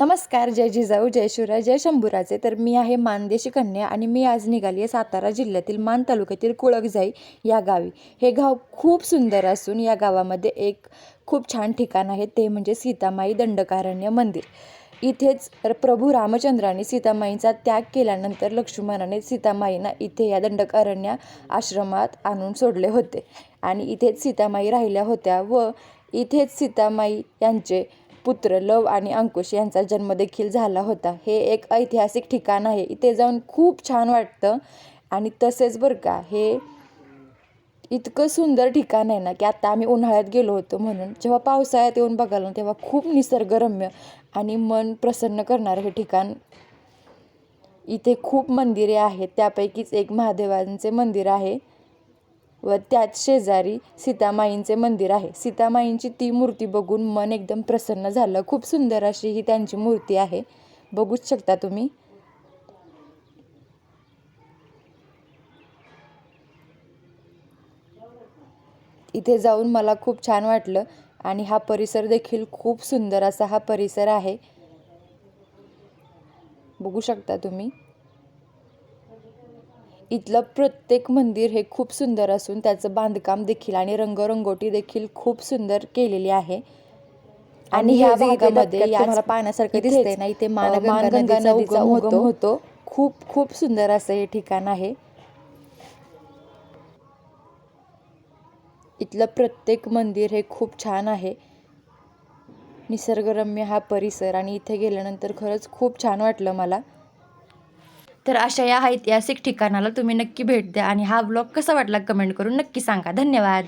नमस्कार, जय जिजाऊ, जय शिवराय, जय शंभूराजे. तर मी आहे मानदेशी कन्या आणि मी आज निघाली आहे सातारा जिल्ह्यातील मान तालुक्यातील कुळकजाई या गावी. हे गाव खूप सुंदर असून या गावामध्ये एक खूप छान ठिकाण आहे, ते म्हणजे सीतामाई दंडकारण्य मंदिर. इथेच प्रभू रामचंद्राने सीतामाईचा त्याग केल्यानंतर लक्ष्मणाने सीतामाईंना इथे या दंडकारण्य आश्रमात आणून सोडले होते आणि इथेच सीतामाई राहिल्या होत्या व इथेच सीतामाई यांचे पुत्र लव आणि अंकुश यांचा जन्म देखील झाला होता. हे एक ऐतिहासिक ठिकाण आहे. इथे जाऊन खूप छान वाटतं आणि तसेच बरं का, हे इतकं सुंदर ठिकाण आहे ना की आता आम्ही उन्हाळ्यात गेलो होतो, म्हणून जेव्हा पावसाळ्यात येऊन बघायला तेव्हा खूप निसर्गरम्य आणि मन प्रसन्न करणारं हे ठिकाण. इथे खूप मंदिरे आहेत, त्यापैकीच एक महादेवांचे मंदिर आहे व त्याच शेजारी सीतामाईंचे मंदिर आहे. सीतामाईंची ती मूर्ती बघून मन एकदम प्रसन्न झालं. खूप सुंदर अशी ही त्यांची मूर्ती आहे, बघूच शकता तुम्ही. इथे जाऊन मला खूप छान वाटलं आणि हा परिसर देखील खूप सुंदर असा हा परिसर आहे, बघू शकता तुम्ही. इथलं प्रत्येक मंदिर हे खूप सुंदर असून त्याचं बांधकाम देखील आणि रंगरंगोटी देखील खूप सुंदर केलेली आहे. आणि ह्या भागामध्ये तुम्हाला पाहण्यासारखं दिसतंय ना, इथे मानगंगा नदीचा उगम होतो. खूप खूप सुंदर असं हे ठिकाण आहे. इथलं प्रत्येक मंदिर हे खूप छान आहे, निसर्गरम्य हा परिसर, आणि इथे गेल्यानंतर खरंच खूप छान वाटलं मला. तर अशा या ऐतिहासिक ठिकाणाला तुम्ही नक्की भेट द्या आणि हा व्लॉग कसा वाटला कमेंट करून नक्की सांगा. धन्यवाद.